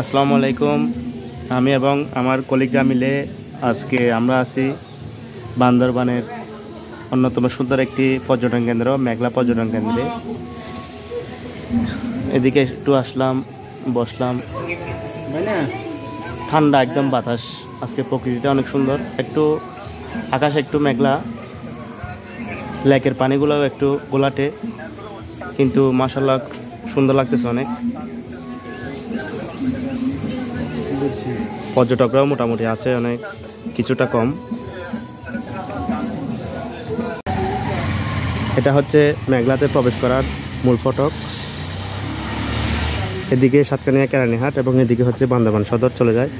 আসসালামু আলাইকুম। আমি এবং আমার কলিগরা মিলে আজকে আমরা আছি বান্দরবানের অন্যতম সুন্দর একটি পর্যটন কেন্দ্র, মেঘলা পর্যটন কেন্দ্রে। এদিকে একটু আসলাম, বসলাম, ঠান্ডা একদম বাতাস। আজকে প্রকৃতিটা অনেক সুন্দর, একটু আকাশ একটু মেঘলা, লেকের পানিগুলোও একটু গোলাটে, কিন্তু মাশাআল্লাহ সুন্দর লাগতেছে অনেক। পর্যটকরাও মোটামুটি আছে, অনেক কিছুটা কম। এটা হচ্ছে মেঘলাতে প্রবেশ করার মূল ফটক। এদিকে সাতকানিয়া কেরানীহাট এবং এদিকে হচ্ছে বান্দরবান সদর চলে যায়।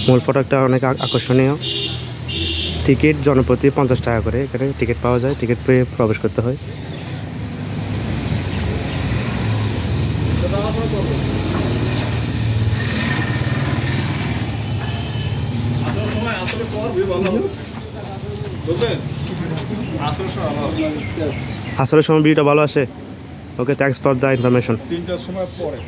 মূল ফটকটা অনেক আকর্ষণীয়। টিকিট জনপ্রতি 50 টাকা করে এখানে টিকিট পাওয়া যায়, টিকিট পেয়ে প্রবেশ করতে হয়। আসলে সময় ভিডিওটা ভালো আসে। ওকে, থ্যাঙ্কস ফর দ্য ইনফরমেশন। 3টার সময় পরে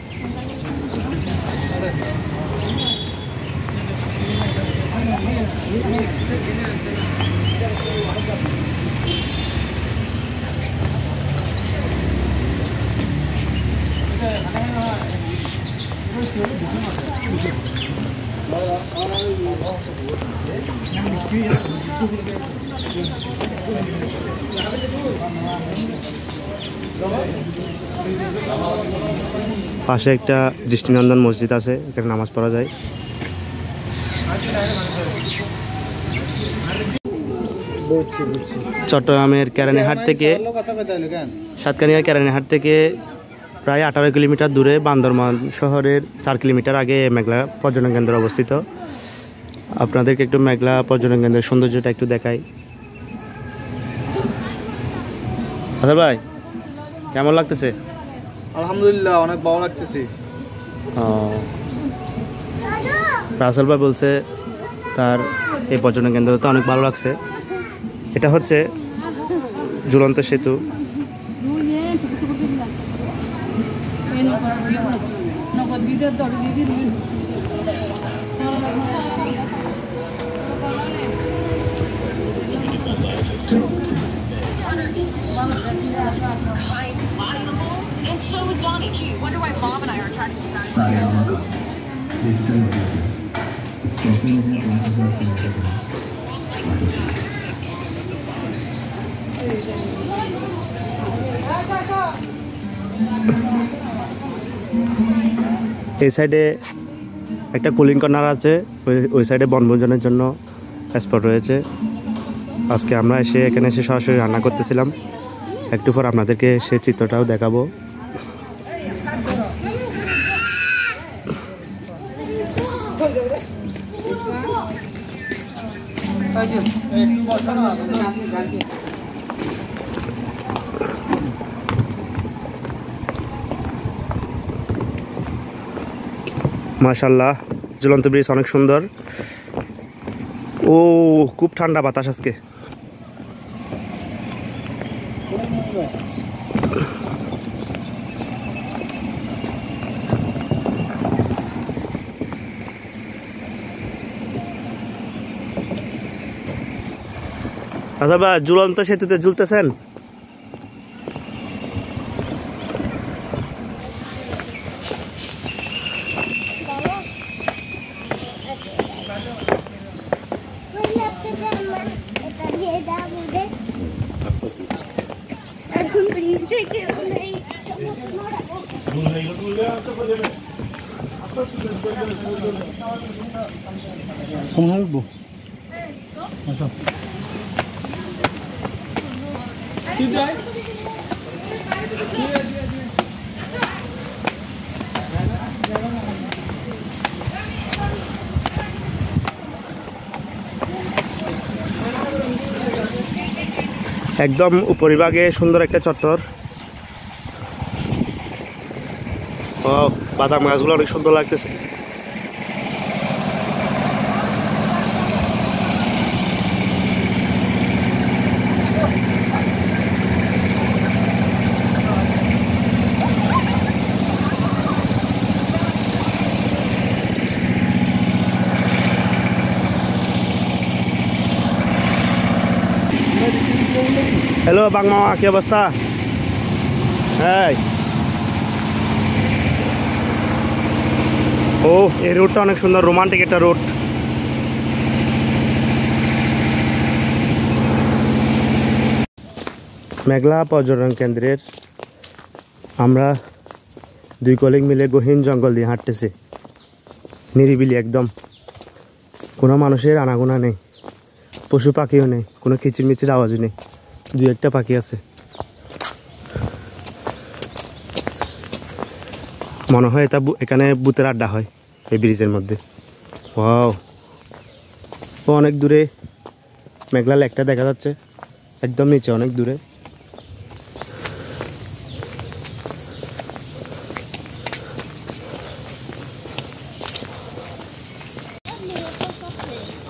পাশে একটা দৃষ্টিনন্দন মসজিদ আছে, এখানে নামাজ পড়া যায়। চট্টগ্রামের কেরানীহাট থেকে, সাতকানিয়ার কেরানীহাট থেকে প্রায় 18 কিলোমিটার দূরে, বান্দরবান শহরের 4 কিলোমিটার আগে মেঘলা পর্যটন কেন্দ্র অবস্থিত। আপনাদেরকে একটু মেঘলা পর্যটন কেন্দ্রের সৌন্দর্যটা একটু দেখাই। আচ্ছা ভাই, কেমন লাগতেছে? আলহামদুলিল্লাহ, অনেক ভালো লাগতেছে। রাসেল ভাই বলছে তার এই পর্যটন কেন্দ্রটা অনেক ভালো লাগছে। এটা হচ্ছে ঝুলন্ত সেতু। এই সাইডে একটা কুলিং কর্নার আছে, ওই সাইডে বনভোজনের জন্য স্পট রয়েছে। আজকে আমরা এখানে এসে সরাসরি রান্না করতেছিলাম। একটু পর আপনাদেরকে সেই চিত্রটাও দেখাবো। মাশাআল্লাহ, ঝুলন্ত ব্রিজ অনেক সুন্দর। ও খুব ঠান্ডা বাতাস আজকে। আচ্ছা ভাই, ঝুলন্ত সেতুতে ঝুলতেছেন? একদম উপরিভাগে সুন্দর একটা চত্বর। ও বাদাম গাছগুলো অনেক সুন্দর লাগতেছে। হ্যালো বাংমামা, কি অবস্থা? হ্যাঁ, ও এই রোডটা অনেক সুন্দর, রোমান্টিক একটা রোড। মেঘলা পর্যটন কেন্দ্রের আমরা 2 কলিগ মিলে গহীন জঙ্গল দিয়ে হাঁটতেছি, নিরিবিলি একদম, কোনো মানুষের আনাগোনা নেই, পশু পাখিও নেই, কোনো কিচিরমিচির আওয়াজও নেই, 2-1টা পাখি আছে। মনে হয় এখানে ভূতের আড্ডা হয় এই ব্রিজের মধ্যে। ওয়াও, অনেক দূরে মেঘলা লেকটা দেখা যাচ্ছে, একদম নিচে অনেক দূরে।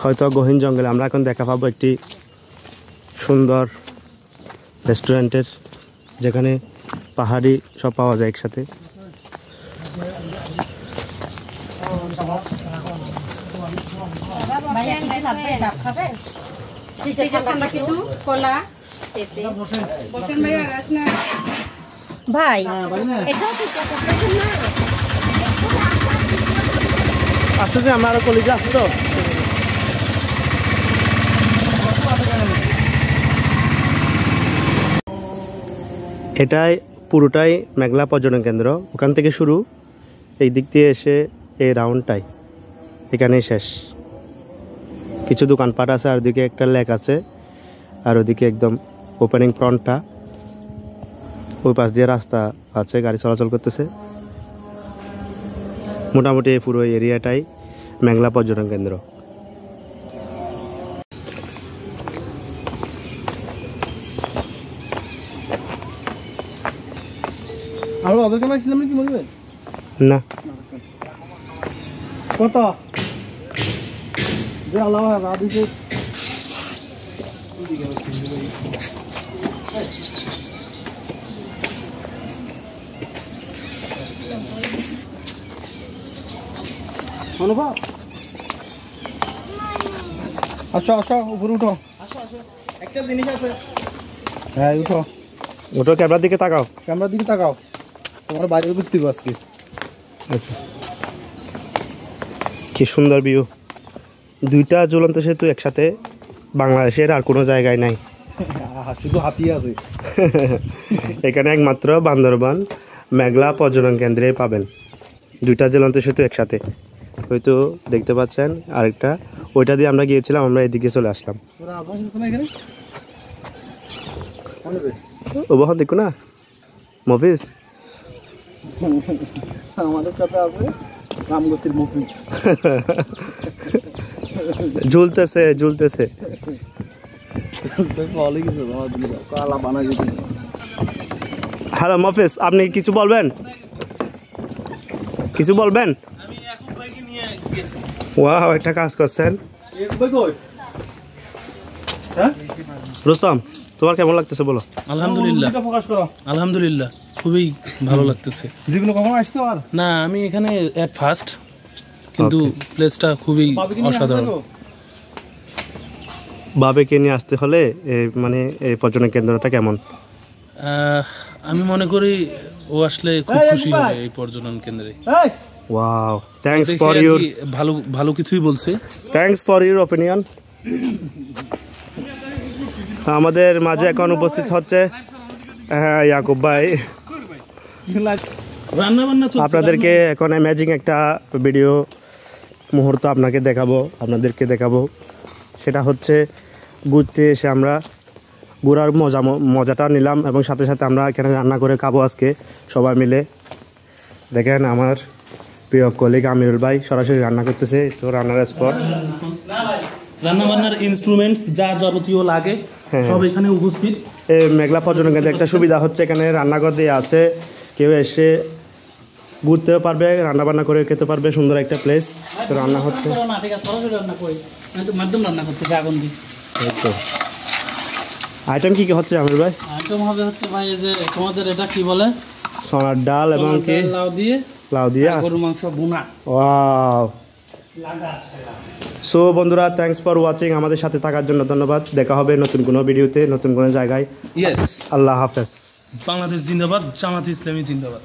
হয়তো গহীন জঙ্গলে আমরা এখন দেখা পাবো একটি সুন্দর রেস্টুরেন্টের, যেখানে পাহাড়ি সব পাওয়া যায় একসাথে। ভাই আসতেছে, আমার কলেজে আসছে তো। এটাই পুরোটাই মেঘলা পর্যটন কেন্দ্র, ওখান থেকে শুরু, এই দিক দিয়ে এসে এই রাউন্ডটাই এখানেই শেষ। কিছু দোকানপাট আছে, আর ওদিকে একটা লেক আছে, আর ওদিকে একদম ওপেনিং ফ্রন্টটা, ওই পাশ দিয়ে রাস্তা আছে, গাড়ি চলাচল করতেছে। মোটামুটি পুরো এরিয়াটাই মেঘলা পর্যটন কেন্দ্র। আর ওদেরকে মাইছিলাম নাকি মনে না, কত যে আল্লাহ রাদিছে অনুভব। আসো আসো, উপরে উঠো। একটা জিনিস আছে। হ্যাঁ উঠো, ওটা ক্যামেরার দিকে তাকাও, ক্যামেরার দিকে তাকাও, তোমার বাইরে বুঝতে পারছি আজকে। আচ্ছা, কি সুন্দর ভিউ, 2টা ঝুলন্ত সেতু একসাথে, বাংলাদেশের আর কোনো জায়গায় নাই। শুধু হাতি আছে এখানে একমাত্র বান্দরবান মেঘলা পর্যটন কেন্দ্রে পাবেন 2টা ঝুলন্ত সেতু একসাথে। হয়তো দেখতে পাচ্ছেন আরেকটা, ওইটা দিয়ে আমরা গিয়েছিলাম, আমরা এদিকে চলে আসলাম। ও বহন দেখো না মফিস, আমাদের সাথে আছে রামগতির মফিস। ঝুলতেছে ঝুলতেছে। হ্যালো মফিস, আপনি কিছু বলবেন? কিছু বলবেন? ওয়াও, একটা কাজ করছেন। রুস্তম, তোমার কেমন লাগতেছে বলো? আলহামদুলিল্লাহ, আলহামদুলিল্লাহ, খুবই ভালো লাগতেছে। জীবনে কখনো আসছো? আর না, আমি এখানে এট ফার্স্ট, কিন্তু প্লেসটা খুবই অসাধারণ। বাবেকে নিয়ে আসতে হলে মানে এই পর্যটন কেন্দ্রটা কেমন? আমি মনে করি ও আসলে খুব খুশি হবে এই পর্যটন কেন্দ্রে। ওয়াও, থ্যাঙ্কস ফর ইউর, ভালো ভালো কিছুই বলছে। Thanks for your opinion. আমাদের মাঝে এখন উপস্থিত হচ্ছে ইয়াকুব ভাই। রান্না বান্না আপনাদেরকে এখন অ্যামেজিং একটা ভিডিও মুহূর্ত আপনাদেরকে দেখাবো। সেটা হচ্ছে ঘুরতে এসে আমরা ঘোরার মজাটা নিলাম, এবং সাথে সাথে আমরা এখানে রান্না করে খাবো আজকে সবাই মিলে। দেখেন আমার প্রিয় কলিগ আমিরুল ভাই সরাসরি রান্না করতেছে, তো রান্নার স্পট, রান্না বান্নার ইনস্ট্রুমেন্টস যা যাবতীয় লাগে সব এখানে উপস্থিত। এই মেঘলা পর্যটন কেন্দ্রে একটা সুবিধা হচ্ছে, এখানে রান্নাঘর দিয়ে আছে, কেউ এসে ঘুরতেও পারবে, রান্না বান্না করে খেতে পারবে, সুন্দর একটা প্লেস। তো রান্না হচ্ছে, আইটেম কি কি হচ্ছে আমির ভাই? আইটেম হবে হচ্ছে ভাই, এই যে তোমাদের এটা কি বলে, সোনার ডাল এবং কি লাউ দিয়ে গরুর মাংস ভুনা। ওয়াও, সো বন্ধুরা, থ্যাঙ্কস ফর ওয়াচিং। আমাদের সাথে থাকার জন্য ধন্যবাদ। দেখা হবে নতুন কোনো ভিডিওতে, নতুন কোনো জায়গায়। ইয়েস, আল্লাহ হাফেজ। বাংলাদেশ জিন্দাবাদ, জামাত ইসলামী জিন্দাবাদ।